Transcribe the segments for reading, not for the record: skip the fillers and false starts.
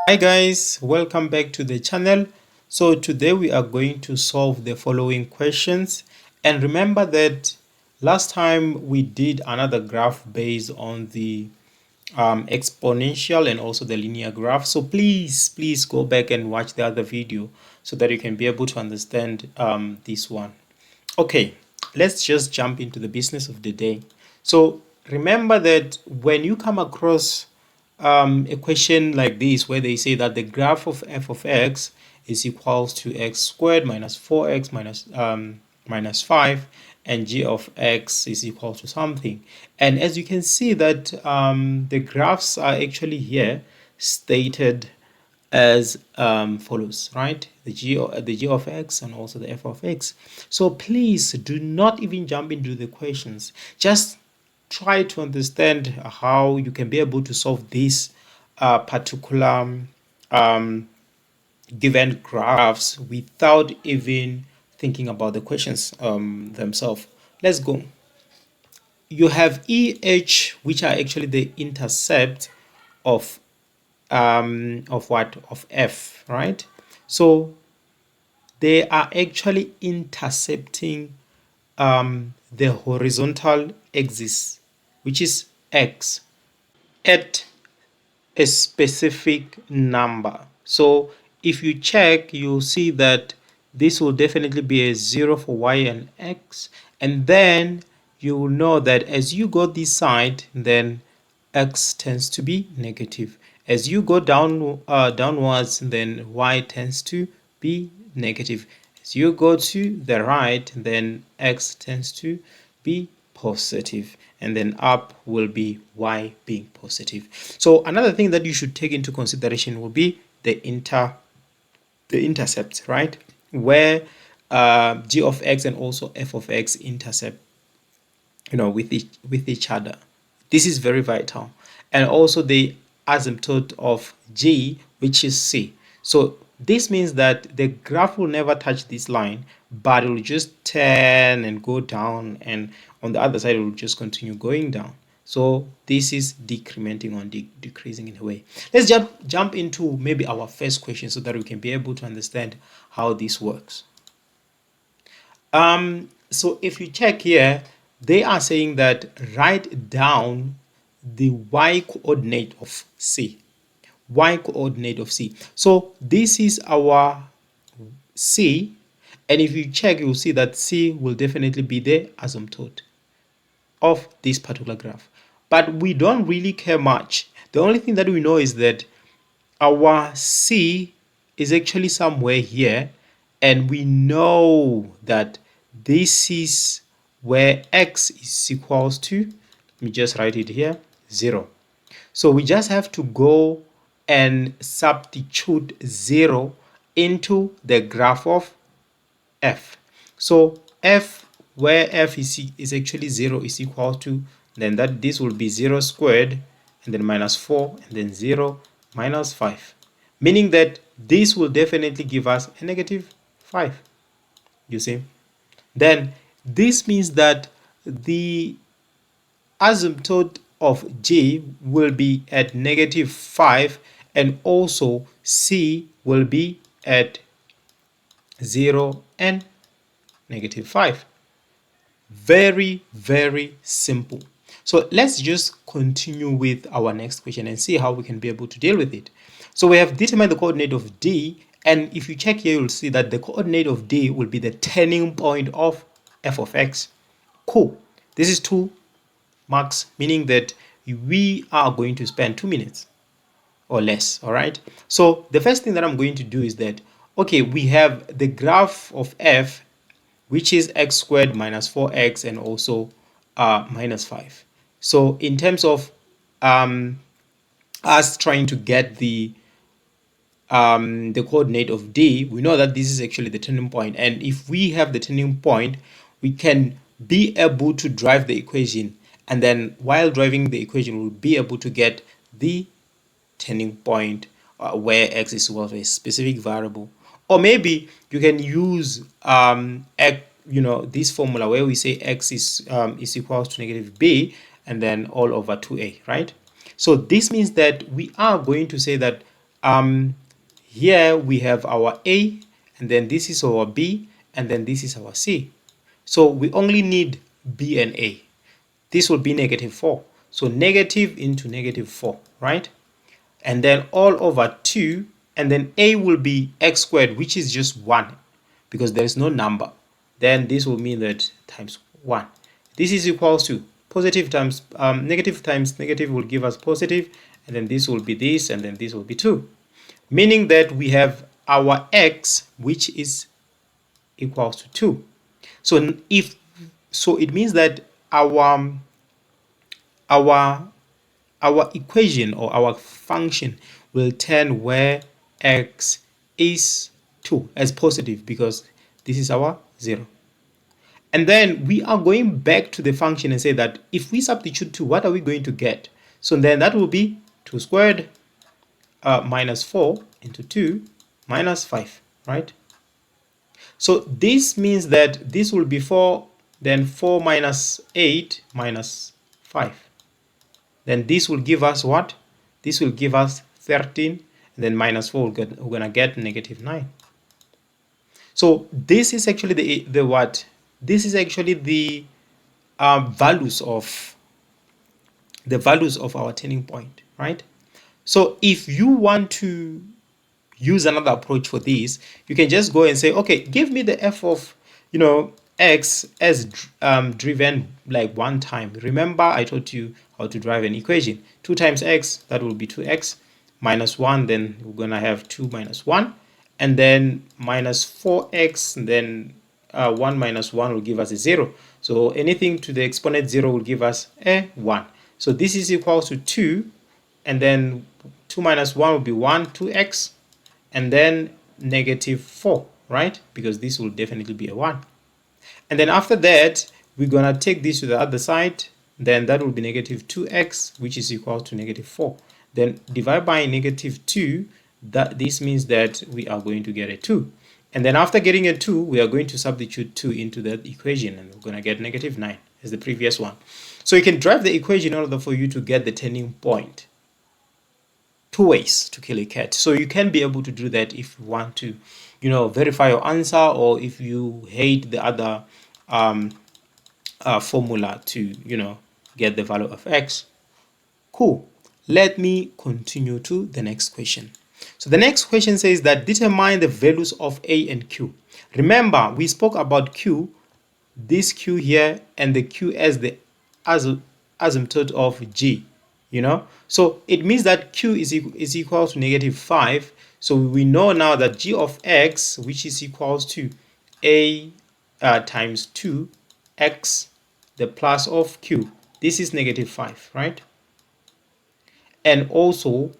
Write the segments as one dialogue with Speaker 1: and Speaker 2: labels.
Speaker 1: Hi guys, welcome back to the channel. So today we are going to solve the following questions, and remember that last time we did another graph based on the exponential and also the linear graph. So please go back and watch the other video so that you can be able to understand this one. Okay, let's just jump into the business of the day. So remember that when you come across a question like this where they say that the graph of f of x is equals to x squared minus 4x minus 5, and g of x is equal to something, and as you can see that the graphs are actually here stated as follows, right? The g of x and also the f of x. So please do not even jump into the questions. Just try to understand how you can be able to solve this particular um, given graphs without even thinking about the questions themselves. Let's go. You have EH, which are actually the intercept of what, of f, right? So they are actually intercepting the horizontal axis, which is x, at a specific number. So if you check, you'll see that this will definitely be a 0 for y and x, and then you will know that as you go this side, then x tends to be negative. As you go downwards, then y tends to be negative. As you go to the right, then x tends to be positive, and then up will be y being positive. So another thing that you should take into consideration will be the intercept, right? Where g of x and also f of x intercept, with each other. This is very vital. And also the asymptote of g, which is c. So this means that the graph will never touch this line, but it will just turn and go down, and on the other side it will just continue going down. So this is decrementing or decreasing in a way. Let's jump into maybe our first question so that we can be able to understand how this works. So if you check here, they are saying that write down the y coordinate of C. Y coordinate of C. So this is our C, and if you check, you'll see that C will definitely be the asymptote of this particular graph. But we don't really care much. The only thing that we know is that our C is actually somewhere here, and we know that this is where x is equals to, let me just write it here, 0. So we just have to go and substitute 0 into the graph of f. So f, where f is actually 0, is equal to, then that this will be 0 squared, and then minus 4, and then 0 minus 5, meaning that this will definitely give us a negative 5, you see. Then this means that the asymptote of J will be at negative 5, and also C will be at 0 and negative 5. Very simple. So let's just continue with our next question and see how we can be able to deal with it. So we have determined the coordinate of D, and if you check here, you'll see that the coordinate of D will be the turning point of f of x. Cool. This is 2 marks, meaning that we are going to spend 2 minutes or less. All right. So the first thing that I'm going to do is that, okay, we have the graph of f, which is x squared minus 4x and also minus 5. So in terms of us trying to get the coordinate of D, we know that this is actually the turning point, and if we have the turning point, we can be able to drive the equation, and then while driving the equation, we'll be able to get the turning point where x is equal to a specific variable. Or maybe you can use this formula where we say x is equal to negative b, and then all over 2a, right? So this means that we are going to say that here we have our A, and then this is our B, and then this is our C. So we only need B and A. This will be negative 4. So negative into negative 4, right? And then all over 2, and then A will be x squared, which is just 1 because there is no number. Then this will mean that times 1. This is equals to positive times negative will give us positive, and then this will be this, and then this will be 2. Meaning that we have our x, which is equals to 2. So it means that our our equation or our function will turn where x is 2 as positive because this is our 0. And then we are going back to the function and say that if we substitute 2, what are we going to get? So then that will be 2 squared minus 4 into 2 minus 5, right? So this means that this will be 4, then 4 minus 8 minus 5. Then this will give us what? This will give us 13, and then minus 4, we're going to get negative 9. So this is actually the what? This is actually the values of our turning point, right? So if you want to use another approach for this, you can just go and say, okay, give me the f of, x as driven like one time. Remember, I taught you how to drive an equation. 2 times x, that will be 2x, minus 1, then we're going to have 2 minus 1, and then minus 4x, and then 1 minus 1 will give us a 0. So anything to the exponent 0 will give us a 1. So this is equal to 2, and then 2 minus 1 will be 1, 2x, and then negative 4, right? Because this will definitely be a 1. And then after that, we're going to take this to the other side. Then that will be negative 2x, which is equal to negative 4. Then divide by negative 2, this means that we are going to get a 2. And then after getting a 2, we are going to substitute 2 into that equation, and we're going to get negative 9 as the previous one. So you can drive the equation in order for you to get the turning point. 2 ways to kill a cat. So you can be able to do that if you want to, verify your answer, or if you hate the other formula to, get the value of x. Cool. Let me continue to the next question. So the next question says that determine the values of A and Q. Remember, we spoke about Q, this Q here, and the Q as the asymptote of G. So it means that Q is equal to negative 5. So we know now that G of x, which is equals to A times 2x, the plus of Q. This is negative 5, right? And also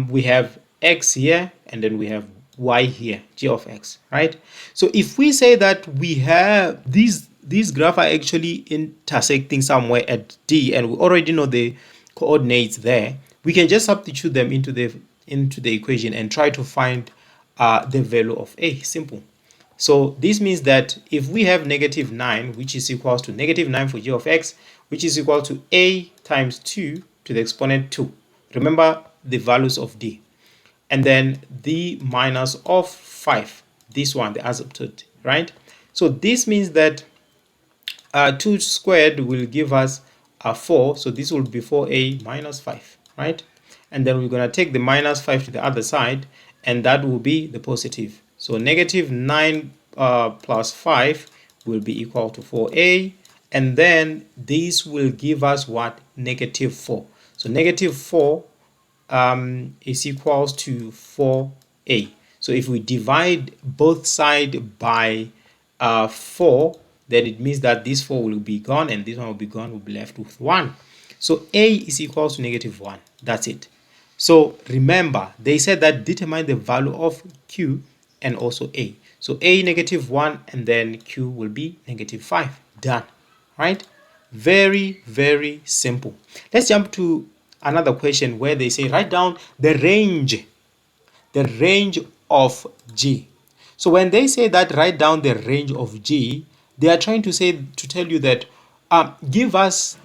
Speaker 1: we have x here, and then we have y here, G of x, right? So if we say that we have these graphs are actually intersecting somewhere at D, and we already know the coordinates there, we can just substitute them into the equation and try to find the value of A. Simple. So this means that if we have negative 9, which is equal to negative 9 for G of x, which is equal to A times 2 to the exponent 2. Remember the values of D. And then the minus of 5, this one, the asymptote, right? So this means that 2 squared will give us 4, so this will be 4a minus 5, right? And then we're going to take the minus 5 to the other side, and that will be the positive. So negative 9 plus 5 will be equal to 4a, and then this will give us what? Negative 4. So negative 4 is equals to 4a. So if we divide both sides by 4, then it means that this 4 will be gone, and this one will be gone. We'll be left with 1. So a is equal to negative 1. That's it. So remember, they said that determine the value of q and also a. So a negative 1, and then q will be negative 5. Done. Right? Very, very simple. Let's jump to another question where they say write down the range of G. So when they say that write down the range of G, they are trying to tell you that give us,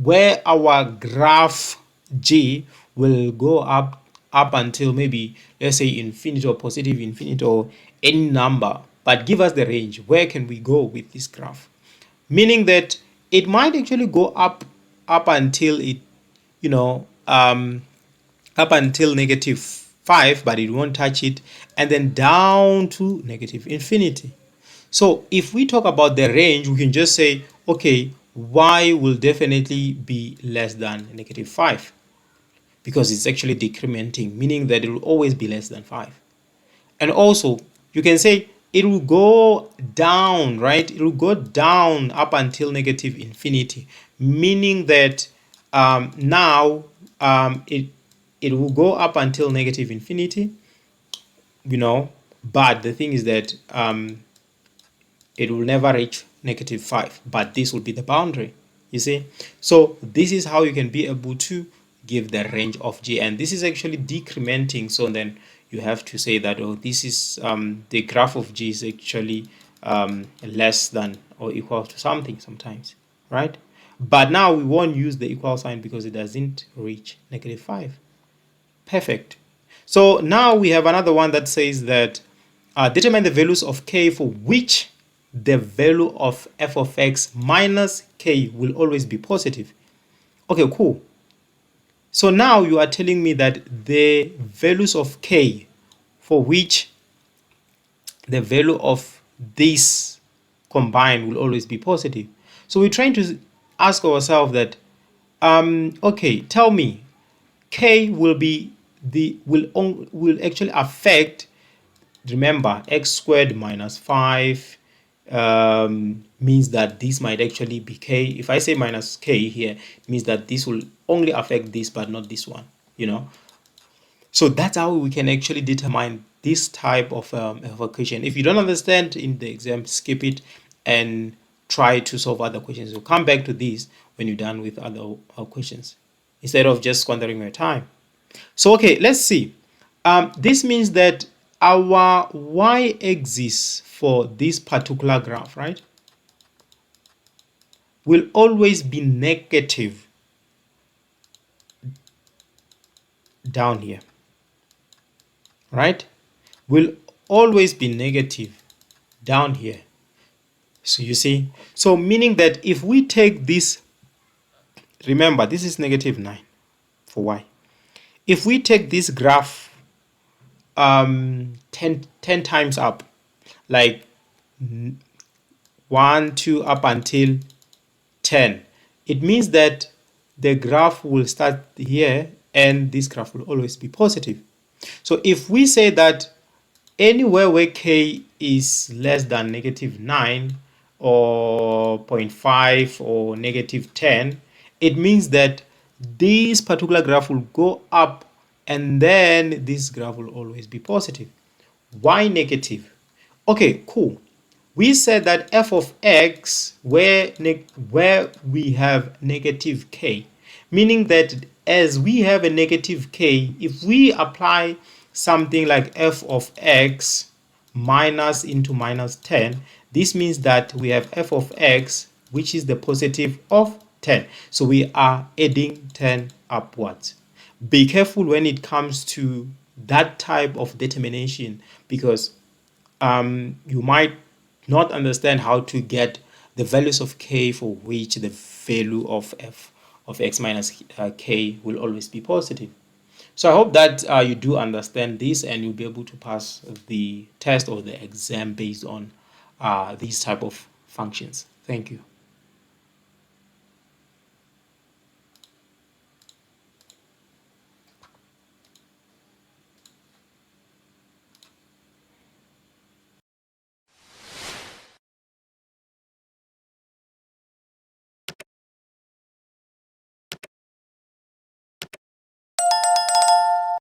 Speaker 1: where our graph G will go up up until maybe, let's say, infinity or positive infinity or any number, but give us the range. Where can we go with this graph? Meaning that it might actually go up until it, you know, up until -5, but it won't touch it, and then down to negative infinity. So if we talk about the range, we can just say, okay, y will definitely be less than -5 because it's actually decrementing, meaning that it will always be less than 5. And also, you can say it will go down, right? It will go down up until negative infinity, meaning that now it will go up until negative infinity, but the thing is that it will never reach -5, but this will be the boundary, you see. So this is how you can be able to give the range of g, and this is actually decrementing. So then you have to say that, oh, this is the graph of g is actually less than or equal to something sometimes, right? But now we won't use the equal sign because it doesn't reach -5. Perfect. So now we have another one that says that determine the values of k for which the value of f of x minus k will always be positive. Okay, cool. So now you are telling me that the values of k for which the value of this combined will always be positive. So we're trying to ask ourselves that, okay, tell me, k will actually affect, remember, x squared minus 5 means that this might actually be k. If I say minus k here, it means that this will only affect this but not this one, So that's how we can actually determine this type of equation. If you don't understand in the exam, skip it and try to solve other questions. You'll come back to this when you're done with other questions instead of just squandering your time. So, okay, let's see. This means that our y-axis for this particular graph, right, will always be negative down here, right? Will always be negative down here. So you see, so meaning that if we take this, remember this is -9 for y. If we take this graph 10 times up, like 1, 2 up until 10, it means that the graph will start here and this graph will always be positive. So if we say that anywhere where k is less than -9 or 0.5 or -10, it means that this particular graph will go up and then this graph will always be positive. Why negative? Okay, cool. We said that f of x where we have negative k, meaning that as we have a negative k, if we apply something like f of x minus into -10, this means that we have f of x which is the positive of 10. So we are adding 10 upwards. Be careful when it comes to that type of determination because you might not understand how to get the values of k for which the value of f of x minus k will always be positive. So I hope that you do understand this and you'll be able to pass the test or the exam based on these type of functions. Thank you.